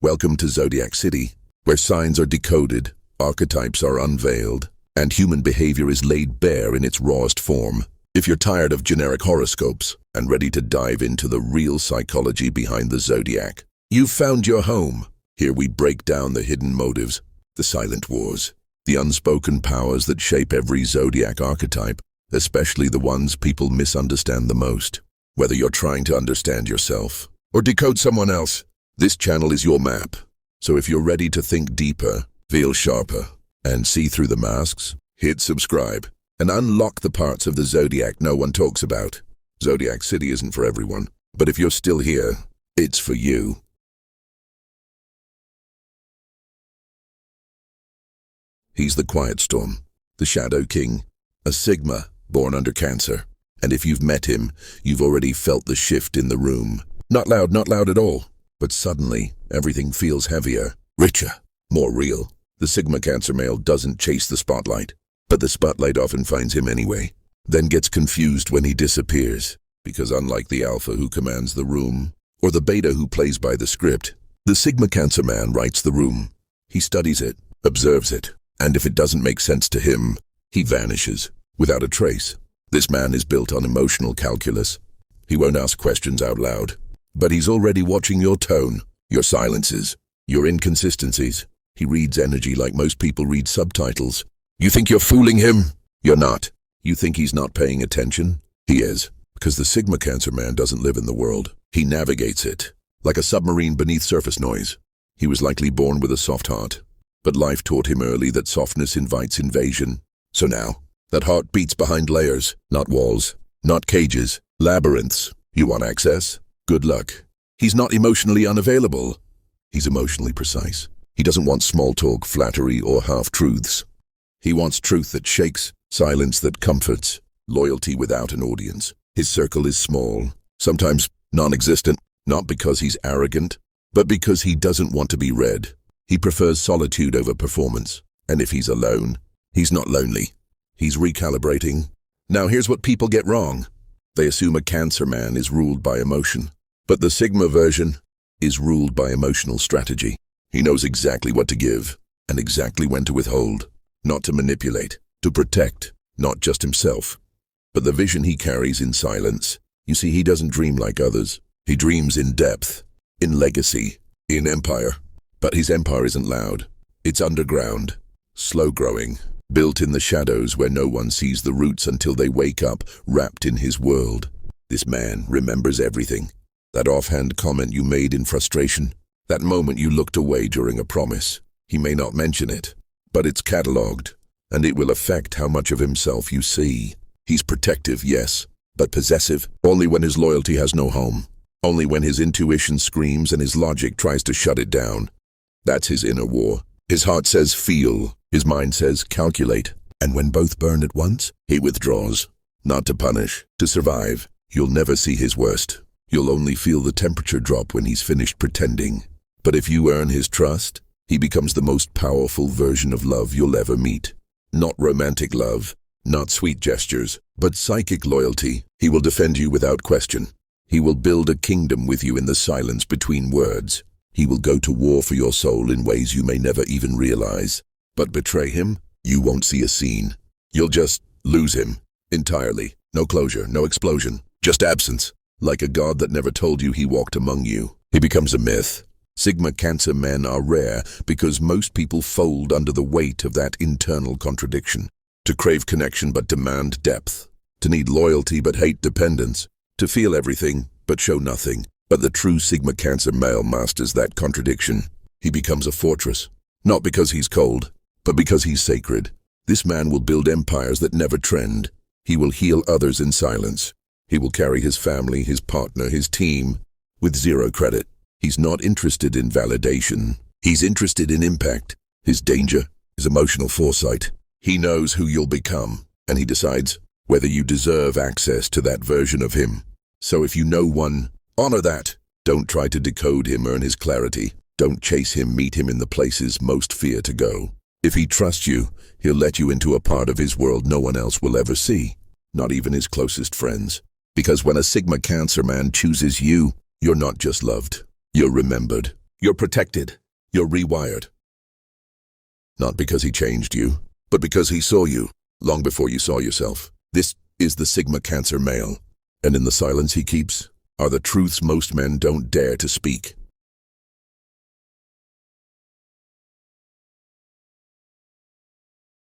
Welcome to Zodiac City, where signs are decoded, archetypes are unveiled, and human behavior is laid bare in its rawest form. If you're tired of generic horoscopes and ready to dive into the real psychology behind the zodiac, you've found your home. Here we break down the hidden motives, the silent wars, the unspoken powers that shape every zodiac archetype, especially the ones people misunderstand the most. Whether you're trying to understand yourself or decode someone else, this channel is your map. So if you're ready to think deeper, feel sharper, and see through the masks, hit subscribe and unlock the parts of the zodiac no one talks about. Zodiac City isn't for everyone, but if you're still here, it's for you. He's the quiet storm, the shadow king, a Sigma born under Cancer. And if you've met him, you've already felt the shift in the room. Not loud at all. But suddenly, everything feels heavier, richer, more real. The Sigma Cancer male doesn't chase the spotlight, but the spotlight often finds him anyway, then gets confused when he disappears. Because unlike the Alpha who commands the room, or the Beta who plays by the script, the Sigma Cancer man writes the room. He studies it, observes it, and if it doesn't make sense to him, he vanishes, without a trace. This man is built on emotional calculus. He won't ask questions out loud, but he's already watching your tone, your silences, your inconsistencies. He reads energy like most people read subtitles. You think you're fooling him? You're not. You think he's not paying attention? He is, because the Sigma Cancer man doesn't live in the world. He navigates it, like a submarine beneath surface noise. He was likely born with a soft heart, but life taught him early that softness invites invasion. So now, that heart beats behind layers, not walls, not cages, labyrinths. You want access? Good luck. He's not emotionally unavailable. He's emotionally precise. He doesn't want small talk, flattery, or half-truths. He wants truth that shakes, silence that comforts, loyalty without an audience. His circle is small, sometimes non-existent, not because he's arrogant, but because he doesn't want to be read. He prefers solitude over performance. And if he's alone, he's not lonely. He's recalibrating. Now here's what people get wrong. They assume a Cancer man is ruled by emotion. But the Sigma version is ruled by emotional strategy. He knows exactly what to give and exactly when to withhold, not to manipulate, to protect, not just himself, but the vision he carries in silence. You see, he doesn't dream like others. He dreams in depth, in legacy, in empire. But his empire isn't loud. It's underground, slow-growing, built in the shadows where no one sees the roots until they wake up, wrapped in his world. This man remembers everything. That offhand comment you made in frustration, that moment you looked away during a promise. He may not mention it, but it's catalogued, and it will affect how much of himself you see. He's protective, yes, but possessive, only when his loyalty has no home. Only when his intuition screams and his logic tries to shut it down. That's his inner war. His heart says feel, his mind says calculate, and when both burn at once, he withdraws. Not to punish, to survive. You'll never see his worst. You'll only feel the temperature drop when he's finished pretending. But if you earn his trust, he becomes the most powerful version of love you'll ever meet. Not romantic love, not sweet gestures, but psychic loyalty. He will defend you without question. He will build a kingdom with you in the silence between words. He will go to war for your soul in ways you may never even realize. But betray him, you won't see a scene. You'll just lose him entirely. No closure, no explosion, just absence. Like a god that never told you he walked among you. He becomes a myth. Sigma Cancer men are rare because most people fold under the weight of that internal contradiction. To crave connection but demand depth. To need loyalty but hate dependence. To feel everything but show nothing. But the true Sigma Cancer male masters that contradiction. He becomes a fortress. Not because he's cold, but because he's sacred. This man will build empires that never trend. He will heal others in silence. He will carry his family, his partner, his team, with zero credit. He's not interested in validation. He's interested in impact. His danger, his emotional foresight. He knows who you'll become, and he decides whether you deserve access to that version of him. So if you know one, honor that. Don't try to decode him, earn his clarity. Don't chase him, meet him in the places most fear to go. If he trusts you, he'll let you into a part of his world no one else will ever see, not even his closest friends. Because when a Sigma Cancer man chooses you, you're not just loved, you're remembered. You're protected. You're rewired. Not because he changed you, but because he saw you long before you saw yourself. This is the Sigma Cancer male, and in the silence he keeps are the truths most men don't dare to speak.